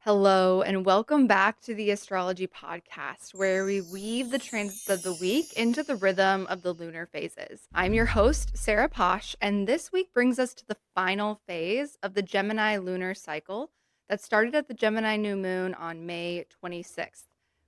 Hello, and welcome back to the Astrology Podcast, where we weave the transits of the week into the rhythm of the lunar phases. I'm your host, Sarah Posh, and this week brings us to the final phase of the Gemini lunar cycle that started at the Gemini new moon on May 26th.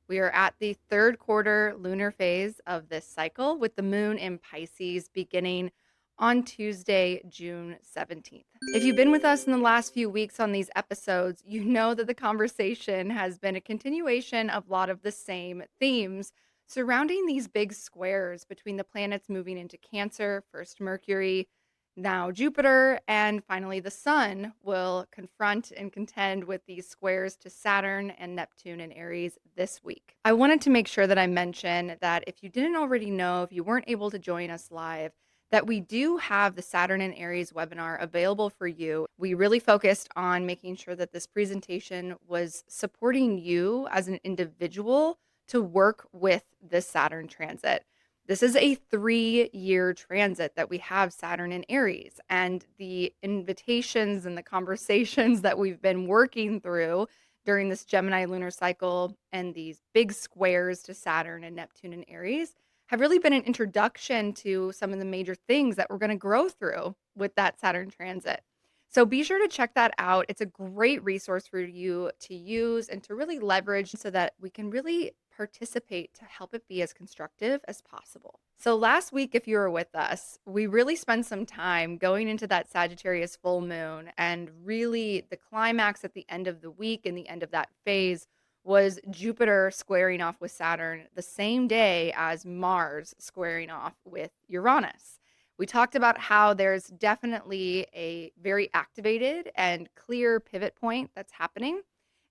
We are at the third quarter lunar phase of this cycle, with the moon in Pisces beginning on Tuesday, June 17th. If you've been with us in the last few weeks on these episodes, you know that the conversation has been a continuation of a lot of the same themes surrounding these big squares between the planets moving into Cancer, first Mercury, now Jupiter, and finally the Sun will confront and contend with these squares to Saturn and Neptune and Aries this week. I wanted to make sure that I mention that if you didn't already know, if you weren't able to join us live, that we do have the Saturn and Aries webinar available for you. We really focused on making sure that this presentation was supporting you as an individual to work with this Saturn transit. This is a 3-year transit that we have Saturn and Aries, and the invitations and the conversations that we've been working through during this Gemini lunar cycle and these big squares to Saturn and Neptune and Aries have really been an introduction to some of the major things that we're going to grow through with that Saturn transit. So be sure to check that out. It's a great resource for you to use and to really leverage so that we can really participate to help it be as constructive as possible. So last week, if you were with us, we really spent some time going into that Sagittarius full moon, and really the climax at the end of the week and the end of that phase was Jupiter squaring off with Saturn the same day as Mars squaring off with Uranus. We talked about how there's definitely a very activated and clear pivot point that's happening.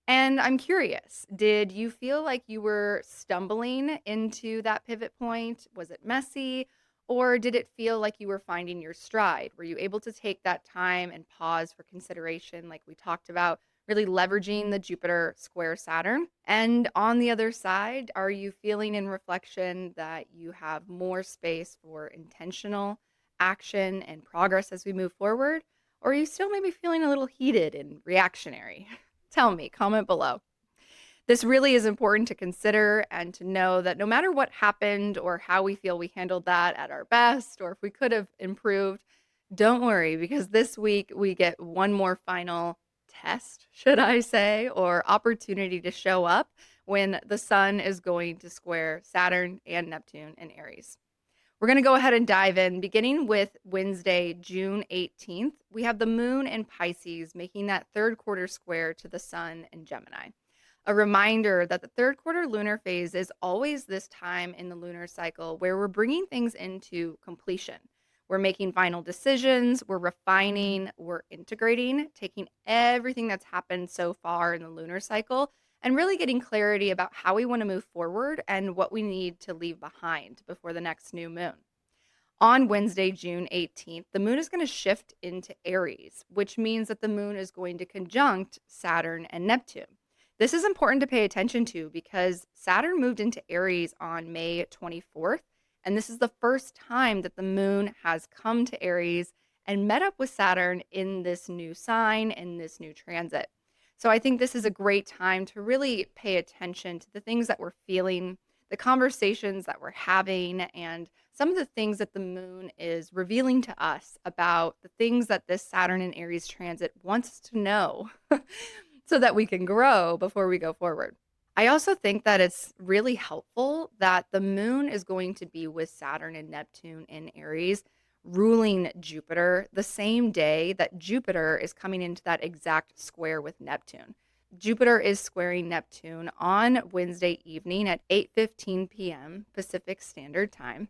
And I'm curious, did you feel like you were stumbling into that pivot point? Was it messy? Or did it feel like you were finding your stride? Were you able to take that time and pause for consideration, like we talked about, really leveraging the Jupiter square Saturn? And on the other side, are you feeling in reflection that you have more space for intentional action and progress as we move forward? Or are you still maybe feeling a little heated and reactionary? Tell me, comment below. This really is important to consider and to know that no matter what happened or how we feel we handled that at our best, or if we could have improved, don't worry, because this week we get one more final test, should I say, or opportunity to show up when the sun is going to square Saturn and Neptune in Aries. We're going to go ahead and dive in, beginning with Wednesday, June 18th. We have the moon in Pisces making that third quarter square to the sun in Gemini. A reminder that the third quarter lunar phase is always this time in the lunar cycle where we're bringing things into completion. We're making final decisions, we're refining, we're integrating, taking everything that's happened so far in the lunar cycle and really getting clarity about how we want to move forward and what we need to leave behind before the next new moon. On Wednesday, June 18th, the moon is going to shift into Aries, which means that the moon is going to conjunct Saturn and Neptune. This is important to pay attention to because Saturn moved into Aries on May 24th, and this is the first time that the moon has come to Aries and met up with Saturn in this new sign, in this new transit. So I think this is a great time to really pay attention to the things that we're feeling, the conversations that we're having, and some of the things that the moon is revealing to us about the things that this Saturn and Aries transit wants us to know so that we can grow before we go forward. I also think that it's really helpful that the moon is going to be with Saturn and Neptune in Aries, ruling Jupiter the same day that Jupiter is coming into that exact square with Neptune. Jupiter is squaring Neptune on Wednesday evening at 8:15 p.m. Pacific Standard Time.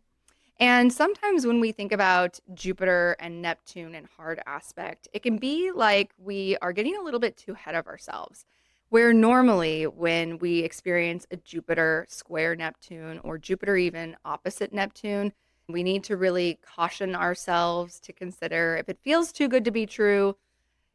And sometimes when we think about Jupiter and Neptune in hard aspect, it can be like we are getting a little bit too ahead of ourselves. Where normally when we experience a Jupiter square Neptune or Jupiter even opposite Neptune, we need to really caution ourselves to consider if it feels too good to be true.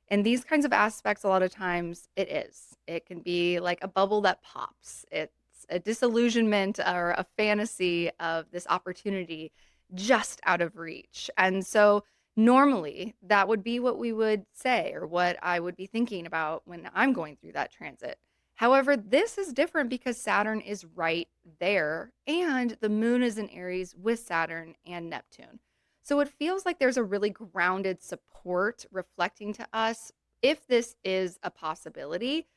In these kinds of aspects, a lot of times it is. It can be like a bubble that pops. It's a disillusionment or a fantasy of this opportunity just out of reach. And so Normally, that would be what we would say or what I would be thinking about when I'm going through that transit. However, this is different because Saturn is right there and the moon is in Aries with Saturn and Neptune. So it feels like there's a really grounded support reflecting to us if this is a possibility.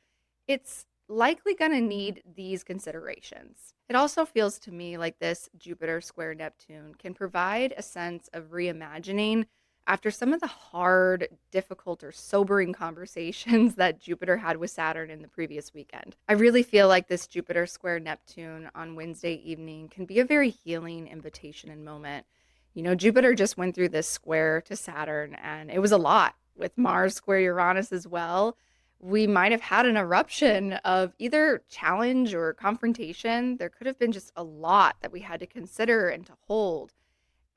It's likely going to need these considerations. It also feels to me like this Jupiter square Neptune can provide a sense of reimagining after some of the hard, difficult, or sobering conversations that Jupiter had with Saturn in the previous weekend. I really feel like this Jupiter square Neptune on Wednesday evening can be a very healing invitation and moment. Jupiter just went through this square to Saturn, and it was a lot with Mars square Uranus as well. We might have had an eruption of either challenge or confrontation. There could have been just a lot that we had to consider and to hold.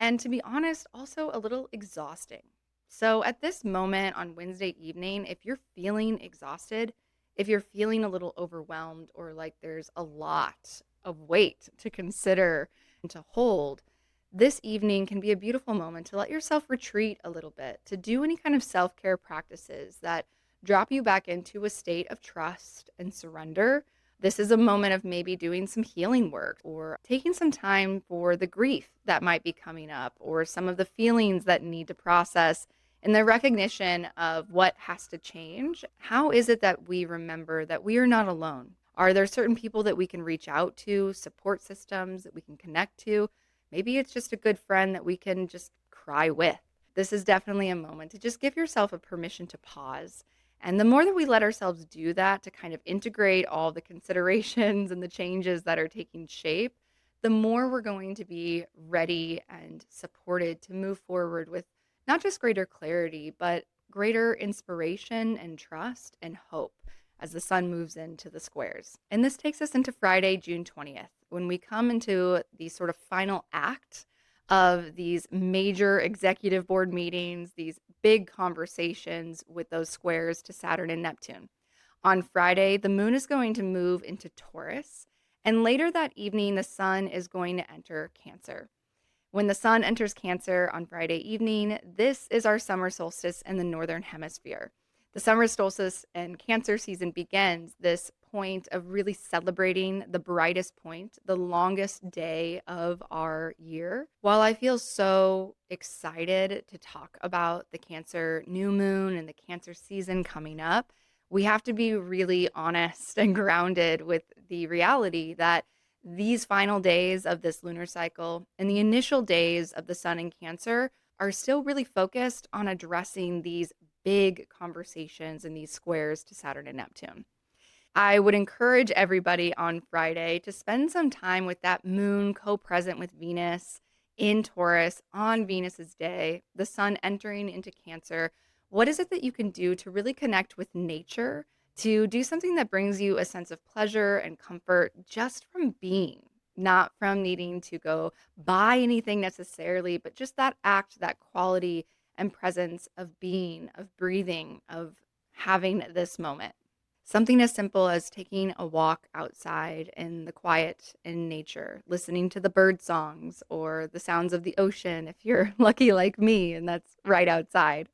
And to be honest, also a little exhausting. So, at this moment on Wednesday evening, if you're feeling exhausted, if you're feeling a little overwhelmed, or like there's a lot of weight to consider and to hold, this evening can be a beautiful moment to let yourself retreat a little bit, to do any kind of self care practices that drop you back into a state of trust and surrender. This is a moment of maybe doing some healing work or taking some time for the grief that might be coming up or some of the feelings that need to process and the recognition of what has to change. How is it that we remember that we are not alone? Are there certain people that we can reach out to, support systems that we can connect to? Maybe it's just a good friend that we can just cry with. This is definitely a moment to just give yourself a permission to pause, and the more that we let ourselves do that to kind of integrate all the considerations and the changes that are taking shape, the more we're going to be ready and supported to move forward with not just greater clarity, but greater inspiration and trust and hope as the sun moves into the squares. And this takes us into Friday, June 20th, when we come into the sort of final act of these major executive board meetings, these big conversations with those squares to Saturn and Neptune. On Friday, the moon is going to move into Taurus, and later that evening, the sun is going to enter Cancer. When the sun enters Cancer on Friday evening, this is our summer solstice in the northern hemisphere. The summer solstice and Cancer season begins this point of really celebrating the brightest point, the longest day of our year. While I feel so excited to talk about the Cancer new moon and the Cancer season coming up, we have to be really honest and grounded with the reality that these final days of this lunar cycle and the initial days of the sun in Cancer are still really focused on addressing these big conversations and these squares to Saturn and Neptune. I would encourage everybody on Friday to spend some time with that moon co present with Venus in Taurus on Venus's day, the sun entering into Cancer. What is it that you can do to really connect with nature, to do something that brings you a sense of pleasure and comfort just from being, not from needing to go buy anything necessarily, but just that act, that quality and presence of being, of breathing, of having this moment. Something as simple as taking a walk outside in the quiet in nature, listening to the bird songs or the sounds of the ocean if you're lucky like me and that's right outside.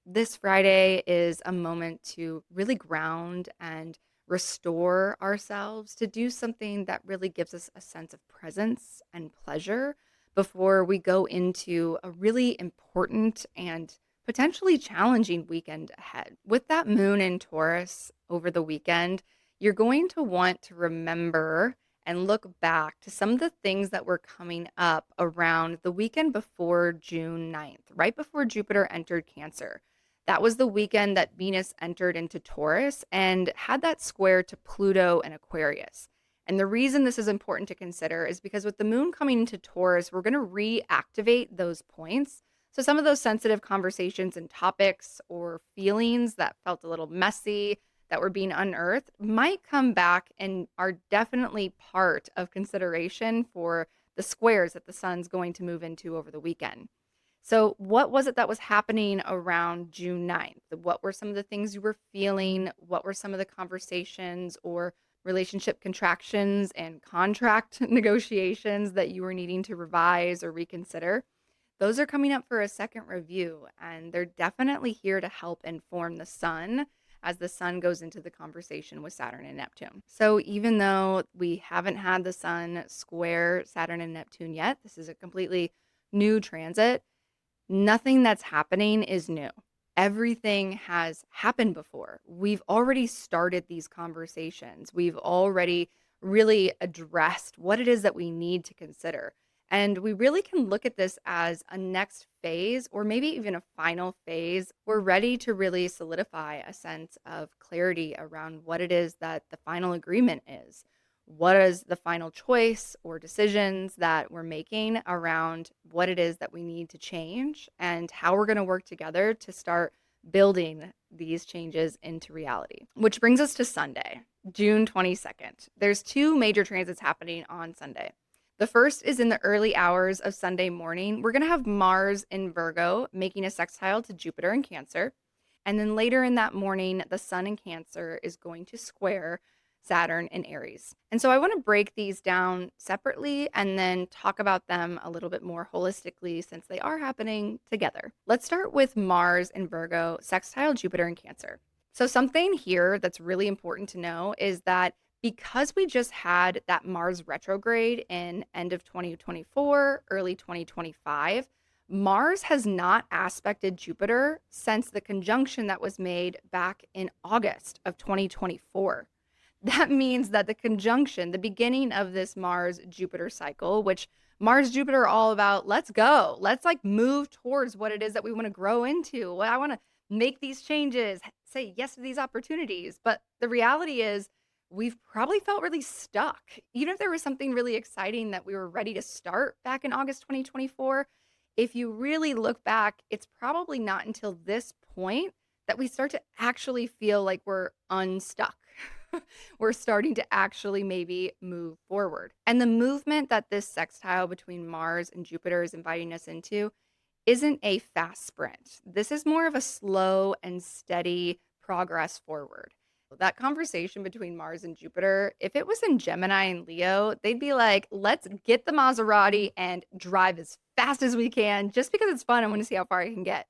This Friday is a moment to really ground and restore ourselves, to do something that really gives us a sense of presence and pleasure before we go into a really important and potentially challenging weekend ahead. With that moon in Taurus over the weekend, you're going to want to remember and look back to some of the things that were coming up around the weekend before June 9th, right before Jupiter entered Cancer. That was the weekend that Venus entered into Taurus and had that square to Pluto and Aquarius. And the reason this is important to consider is because with the moon coming into Taurus, we're going to reactivate those points. So some of those sensitive conversations and topics or feelings that felt a little messy, that were being unearthed, might come back and are definitely part of consideration for the squares that the sun's going to move into over the weekend. So, what was it that was happening around June 9th? What were some of the things you were feeling? What were some of the conversations or relationship contractions and contract negotiations that you were needing to revise or reconsider? Those are coming up for a second review, and they're definitely here to help inform the sun as the sun goes into the conversation with Saturn and Neptune. So, even though we haven't had the sun square Saturn and Neptune yet, this is a completely new transit. Nothing that's happening is new. Everything has happened before. We've already started these conversations. We've already really addressed what it is that we need to consider. And we really can look at this as a next phase or maybe even a final phase. We're ready to really solidify a sense of clarity around what it is that the final agreement is. What is the final choice or decisions that we're making around what it is that we need to change and how we're going to work together to start building these changes into reality. Which brings us to Sunday, June 22nd. There's two major transits happening on Sunday. The first is in the early hours of Sunday morning. We're going to have Mars in Virgo making a sextile to Jupiter in Cancer. And then later in that morning, the sun in Cancer is going to square Saturn in Aries. And so I want to break these down separately and then talk about them a little bit more holistically since they are happening together. Let's start with Mars in Virgo, sextile Jupiter in Cancer. So something here that's really important to know is that because we just had that Mars retrograde in end of 2024, early 2025, Mars has not aspected Jupiter since the conjunction that was made back in August of 2024. That means that the conjunction, the beginning of this Mars Jupiter cycle, which Mars Jupiter are all about, let's go. Let's like move towards what it is that we want to grow into. Well, I want to make these changes, say yes to these opportunities. But the reality is, we've probably felt really stuck. Even if there was something really exciting that we were ready to start back in August 2024, if you really look back, it's probably not until this point that we start to actually feel like we're unstuck. We're starting to actually maybe move forward. And the movement that this sextile between Mars and Jupiter is inviting us into isn't a fast sprint. This is more of a slow and steady progress forward. That conversation between Mars and Jupiter, if it was in Gemini and Leo, they'd be like, let's get the Maserati and drive as fast as we can just because it's fun. I want to see how far I can get.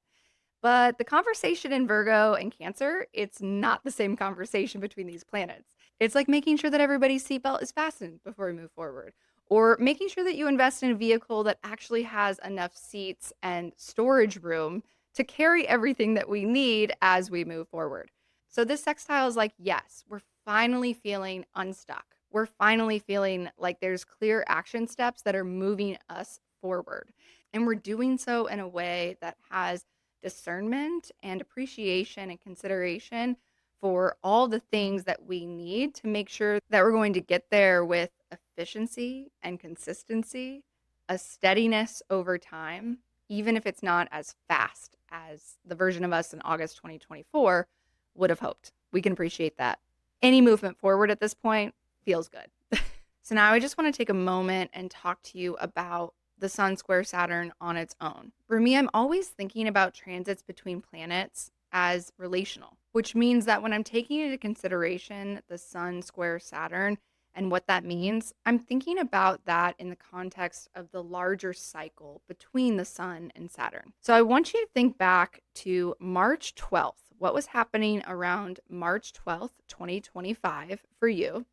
But the conversation in Virgo and Cancer, it's not the same conversation between these planets. It's like making sure that everybody's seatbelt is fastened before we move forward, or making sure that you invest in a vehicle that actually has enough seats and storage room to carry everything that we need as we move forward. So this sextile is like, yes, we're finally feeling unstuck. We're finally feeling like there's clear action steps that are moving us forward. And we're doing so in a way that has discernment and appreciation and consideration for all the things that we need to make sure that we're going to get there with efficiency and consistency, a steadiness over time, even if it's not as fast as the version of us in August 2024 would have hoped. We can appreciate that. Any movement forward at this point feels good. So now I just want to take a moment and talk to you about the Sun square Saturn on its own. For me, I'm always thinking about transits between planets as relational, which means that when I'm taking into consideration the Sun square Saturn and what that means, I'm thinking about that in the context of the larger cycle between the Sun and Saturn. So I want you to think back to March 12th. What was happening around March 12th, 2025 for you?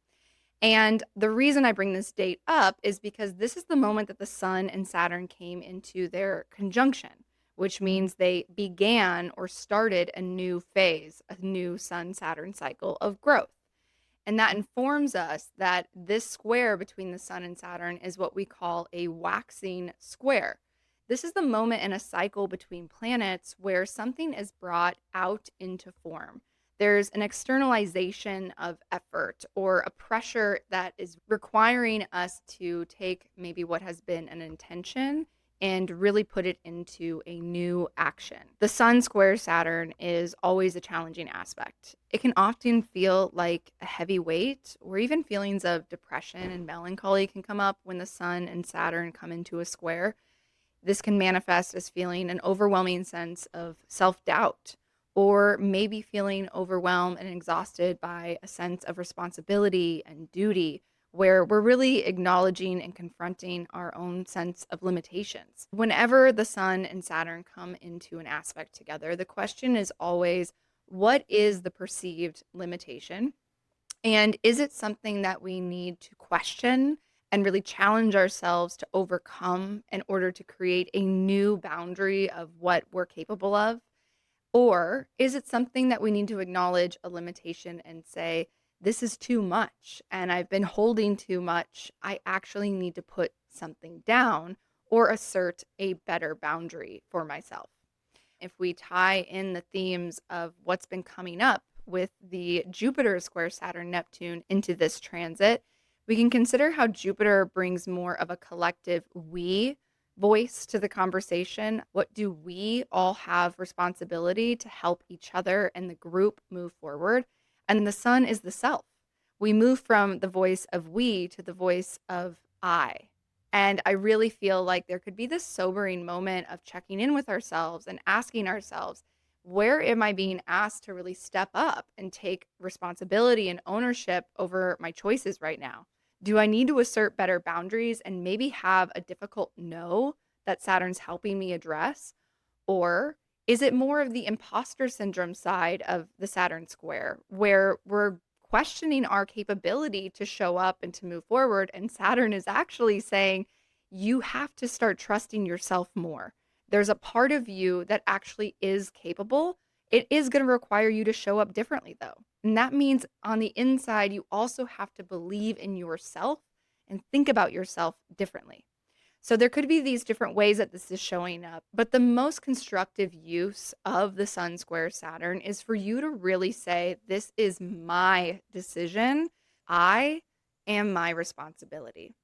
And the reason I bring this date up is because this is the moment that the Sun and Saturn came into their conjunction, which means they began or started a new phase, a new Sun-Saturn cycle of growth. And that informs us that this square between the Sun and Saturn is what we call a waxing square. This is the moment in a cycle between planets where something is brought out into form. There's an externalization of effort or a pressure that is requiring us to take maybe what has been an intention and really put it into a new action. The Sun square Saturn is always a challenging aspect. It can often feel like a heavy weight, or even feelings of depression and melancholy can come up when the Sun and Saturn come into a square. This can manifest as feeling an overwhelming sense of self-doubt, or maybe feeling overwhelmed and exhausted by a sense of responsibility and duty, where we're really acknowledging and confronting our own sense of limitations. Whenever the Sun and Saturn come into an aspect together, the question is always, what is the perceived limitation? And is it something that we need to question and really challenge ourselves to overcome in order to create a new boundary of what we're capable of? Or is it something that we need to acknowledge a limitation and say, this is too much and I've been holding too much. I actually need to put something down or assert a better boundary for myself. If we tie in the themes of what's been coming up with the Jupiter square Saturn Neptune into this transit, we can consider how Jupiter brings more of a collective we voice to the conversation. What do we all have responsibility to help each other and the group move forward? And the Sun is the self. We move from the voice of we to the voice of I. And I really feel like there could be this sobering moment of checking in with ourselves and asking ourselves, where am I being asked to really step up and take responsibility and ownership over my choices right now? Do I need to assert better boundaries and maybe have a difficult no that Saturn's helping me address? Or is it more of the imposter syndrome side of the Saturn square where we're questioning our capability to show up and to move forward? And Saturn is actually saying, you have to start trusting yourself more. There's a part of you that actually is capable. It is going to require you to show up differently, though. And that means on the inside, you also have to believe in yourself and think about yourself differently. So there could be these different ways that this is showing up, but the most constructive use of the Sun square Saturn is for you to really say, this is my decision. I am my responsibility.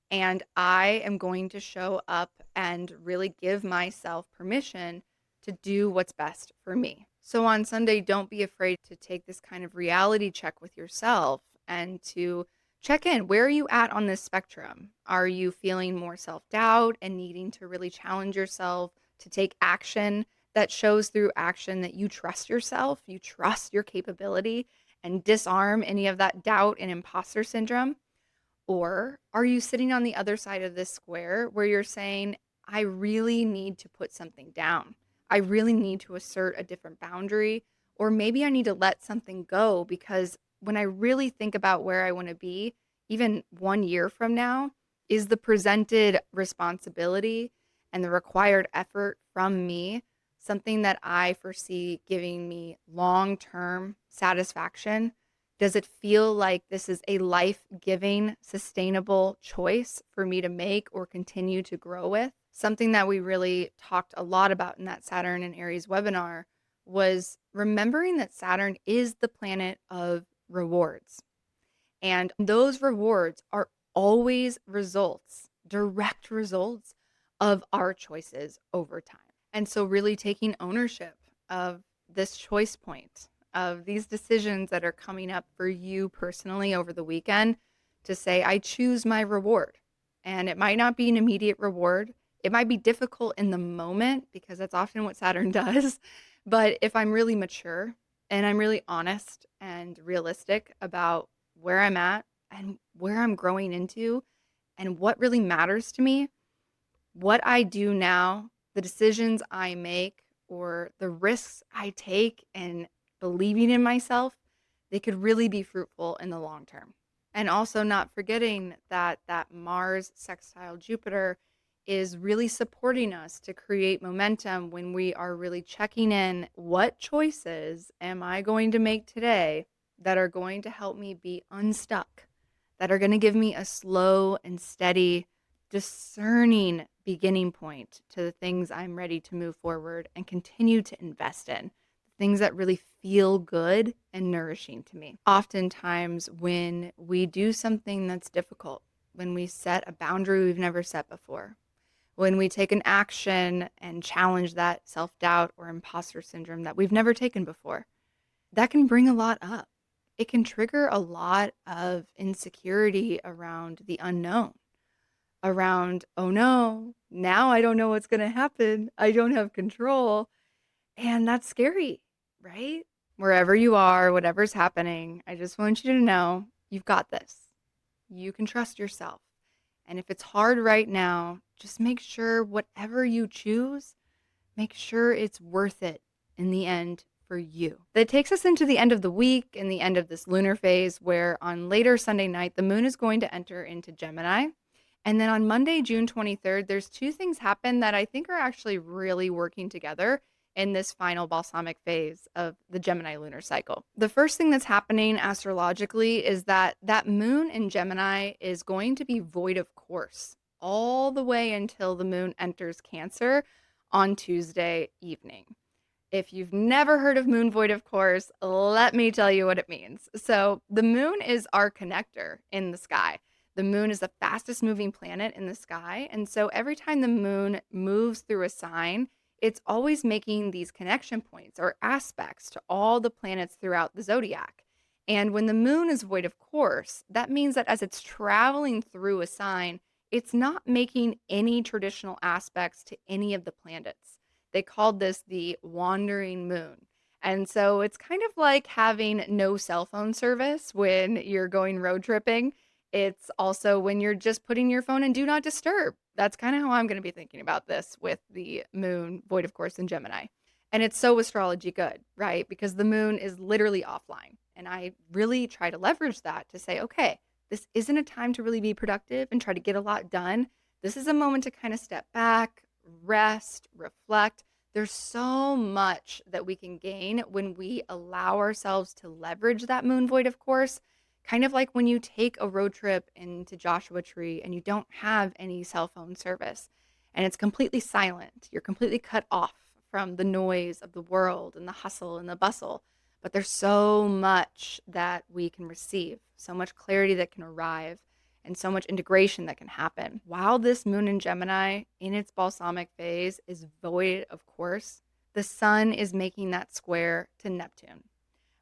And I am going to show up and really give myself permission to do what's best for me. So on Sunday, don't be afraid to take this kind of reality check with yourself and to check in. Where are you at on this spectrum? Are you feeling more self-doubt and needing to really challenge yourself to take action that shows through action that you trust yourself, you trust your capability, and disarm any of that doubt and imposter syndrome? Or are you sitting on the other side of this square where you're saying, I really need to put something down. I really need to assert a different boundary, or maybe I need to let something go because when I really think about where I want to be, even 1 year from now, is the presented responsibility and the required effort from me something that I foresee giving me long-term satisfaction? Does it feel like this is a life-giving, sustainable choice for me to make or continue to grow with? Something that we really talked a lot about in that Saturn and Aries webinar was remembering that Saturn is the planet of rewards. And those rewards are always results, direct results of our choices over time. And so really taking ownership of this choice point, of these decisions that are coming up for you personally over the weekend to say, I choose my reward. And it might not be an immediate reward. It might be difficult in the moment because that's often what Saturn does. But if I'm really mature and I'm really honest and realistic about where I'm at and where I'm growing into and what really matters to me, what I do now, the decisions I make, or the risks I take and believing in myself, they could really be fruitful in the long term. And also not forgetting that that Mars sextile Jupiter is really supporting us to create momentum when we are really checking in, what choices am I going to make today that are going to help me be unstuck, that are going to give me a slow and steady, discerning beginning point to the things I'm ready to move forward and continue to invest in, things that really feel good and nourishing to me. Oftentimes, when we do something that's difficult, when we set a boundary we've never set before, when we take an action and challenge that self-doubt or imposter syndrome that we've never taken before, that can bring a lot up. It can trigger a lot of insecurity around the unknown, around, oh no, now I don't know what's going to happen. I don't have control. And that's scary, right? Wherever you are, whatever's happening, I just want you to know you've got this. You can trust yourself. And if it's hard right now, just make sure whatever you choose, make sure it's worth it in the end for you. That takes us into the end of the week and the end of this lunar phase, where on later Sunday night, the moon is going to enter into Gemini. And then on Monday, June 23rd, there's two things happen that I think are actually really working together in this final balsamic phase of the Gemini lunar cycle. The first thing that's happening astrologically is that moon in Gemini is going to be void of course all the way until the moon enters Cancer on Tuesday evening. If you've never heard of moon void of course, let me tell you what it means. So, the moon is our connector in the sky. The moon is the fastest moving planet in the sky. And so, every time the moon moves through a sign, it's always making these connection points or aspects to all the planets throughout the zodiac. And when the moon is void of course, that means that as it's traveling through a sign, it's not making any traditional aspects to any of the planets. They called this the wandering moon. And so it's kind of like having no cell phone service when you're going road tripping. It's also when you're just putting your phone in do not disturb. That's kind of how I'm going to be thinking about this with the moon, void of course, in Gemini. And it's so astrology good, right? Because the moon is literally offline. And I really try to leverage that to say, okay, this isn't a time to really be productive and try to get a lot done. This is a moment to kind of step back, rest, reflect. There's so much that we can gain when we allow ourselves to leverage that moon void, of course. Kind of like when you take a road trip into Joshua Tree and you don't have any cell phone service and it's completely silent. You're completely cut off from the noise of the world and the hustle and the bustle. But there's so much that we can receive, so much clarity that can arrive, and so much integration that can happen. While this moon in Gemini in its balsamic phase is void of course, the sun is making that square to Neptune.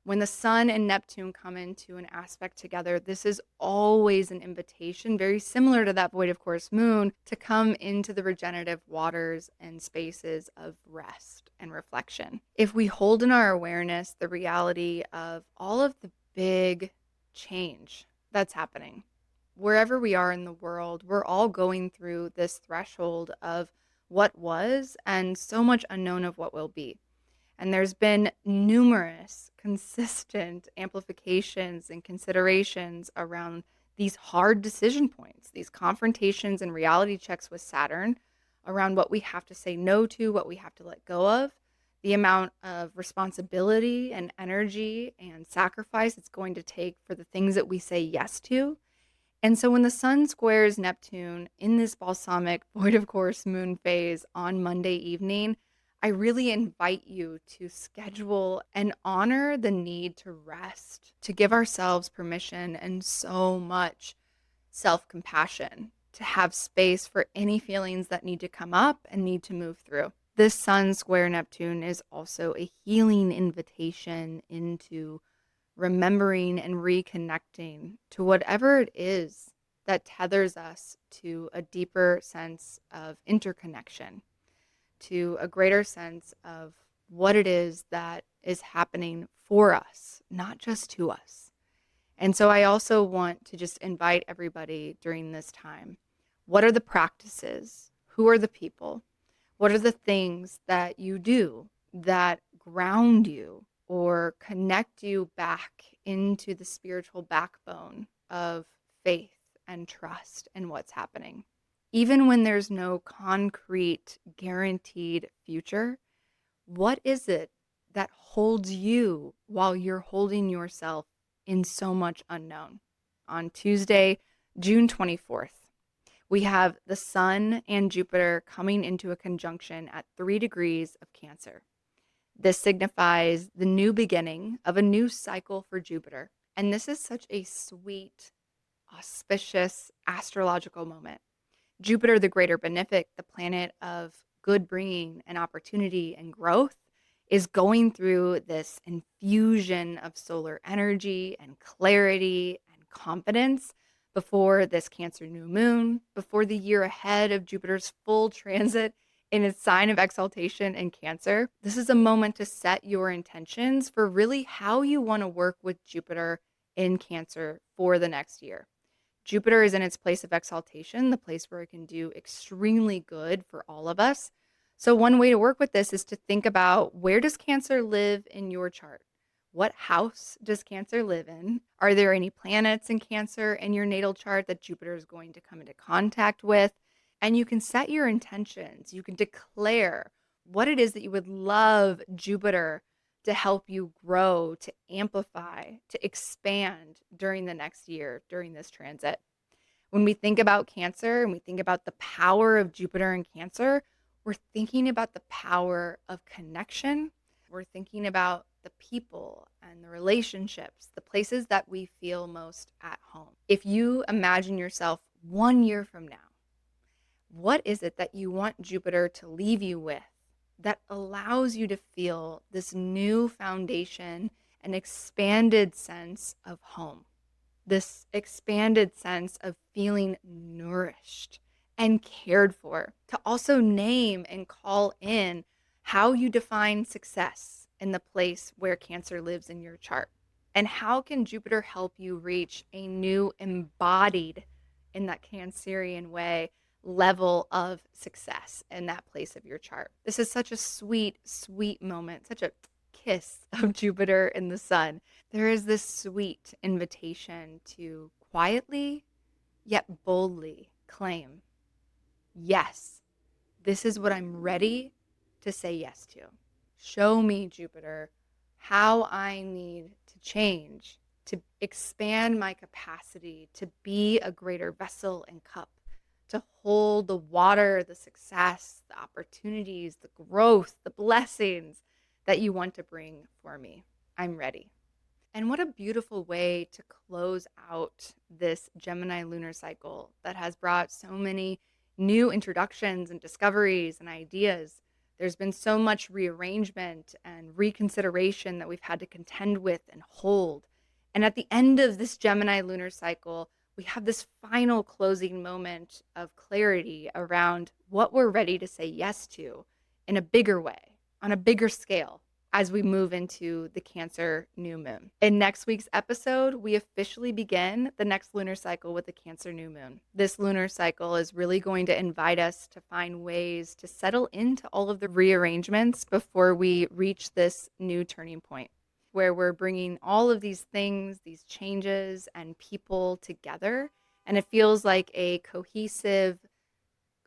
When the sun and Neptune come into an aspect together, this is always an invitation, very similar to that void of course moon, to come into the regenerative waters and spaces of rest and reflection. If we hold in our awareness the reality of all of the big change that's happening, wherever we are in the world, we're all going through this threshold of what was and so much unknown of what will be. And there's been numerous consistent amplifications and considerations around these hard decision points, these confrontations and reality checks with Saturn around what we have to say no to, what we have to let go of, the amount of responsibility and energy and sacrifice it's going to take for the things that we say yes to. And so when the sun squares Neptune in this balsamic void of course moon phase on Monday evening, I really invite you to schedule and honor the need to rest, to give ourselves permission and so much self compassion, to have space for any feelings that need to come up and need to move through. This sun square Neptune is also a healing invitation into remembering and reconnecting to whatever it is that tethers us to a deeper sense of interconnection, to a greater sense of what it is that is happening for us, not just to us. And so I also want to just invite everybody during this time. What are the practices? Who are the people? What are the things that you do that ground you or connect you back into the spiritual backbone of faith and trust in what's happening? Even when there's no concrete, guaranteed future, what is it that holds you while you're holding yourself in so much unknown? On Tuesday, June 24th, we have the Sun and Jupiter coming into a conjunction at 3 degrees of Cancer. This signifies the new beginning of a new cycle for Jupiter. And this is such a sweet, auspicious astrological moment. Jupiter, the greater benefic, the planet of good bringing and opportunity and growth, is going through this infusion of solar energy and clarity and confidence before this Cancer new moon, before the year ahead of Jupiter's full transit in its sign of exaltation in Cancer. This is a moment to set your intentions for really how you want to work with Jupiter in Cancer for the next year. Jupiter is in its place of exaltation, the place where it can do extremely good for all of us. So one way to work with this is to think about, where does Cancer live in your chart? What house does Cancer live in? Are there any planets in Cancer in your natal chart that Jupiter is going to come into contact with? And you can set your intentions. You can declare what it is that you would love Jupiter to help you grow, to amplify, to expand during the next year, during this transit. When we think about Cancer and we think about the power of Jupiter in Cancer, we're thinking about the power of connection. We're thinking about the people and the relationships, the places that we feel most at home. If you imagine yourself 1 year from now, what is it that you want Jupiter to leave you with that allows you to feel this new foundation, an expanded sense of home, this expanded sense of feeling nourished and cared for, to also name and call in how you define success in the place where Cancer lives in your chart? And how can Jupiter help you reach a new embodied, in that Cancerian way, level of success in that place of your chart? This is such a sweet, sweet moment, such a kiss of Jupiter and the sun. There is this sweet invitation to quietly yet boldly claim, yes, this is what I'm ready to say yes to. Show me, Jupiter, how I need to change to expand my capacity to be a greater vessel and cup, to hold the water, the success, the opportunities, the growth, the blessings that you want to bring for me. I'm ready. And what a beautiful way to close out this Gemini lunar cycle that has brought so many new introductions and discoveries and ideas. There's been so much rearrangement and reconsideration that we've had to contend with and hold. And at the end of this Gemini lunar cycle, we have this final closing moment of clarity around what we're ready to say yes to in a bigger way, on a bigger scale, as we move into the Cancer new moon. In next week's episode, we officially begin the next lunar cycle with the Cancer new moon. This lunar cycle is really going to invite us to find ways to settle into all of the rearrangements before we reach this new turning point, where we're bringing all of these things, these changes and people together. And it feels like a cohesive,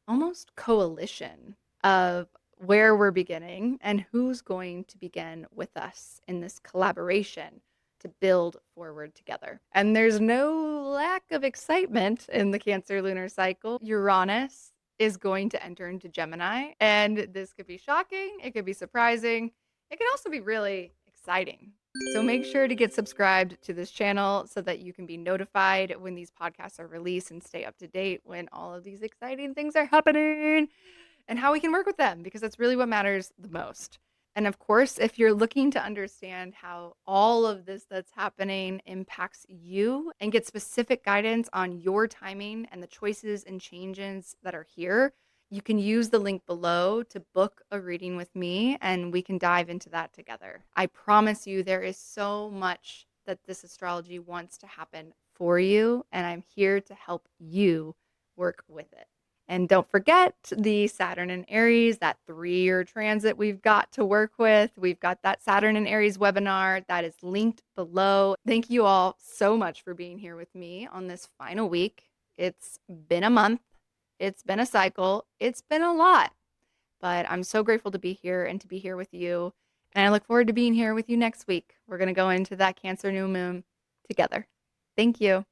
almost coalition of where we're beginning and who's going to begin with us in this collaboration to build forward together. And there's no lack of excitement in the Cancer lunar cycle. Uranus is going to enter into Gemini, and this could be shocking, it could be surprising, it can also be really exciting. So make sure to get subscribed to this channel so that you can be notified when these podcasts are released and stay up to date when all of these exciting things are happening and how we can work with them, because that's really what matters the most. And of course, if you're looking to understand how all of this that's happening impacts you and get specific guidance on your timing and the choices and changes that are here, you can use the link below to book a reading with me and we can dive into that together. I promise you, there is so much that this astrology wants to happen for you, and I'm here to help you work with it. And don't forget the Saturn and Aries, that 3-year transit we've got to work with. We've got that Saturn and Aries webinar that is linked below. Thank you all so much for being here with me on this final week. It's been a month. It's been a cycle. It's been a lot. But I'm so grateful to be here and to be here with you. And I look forward to being here with you next week. We're going to go into that Cancer new moon together. Thank you.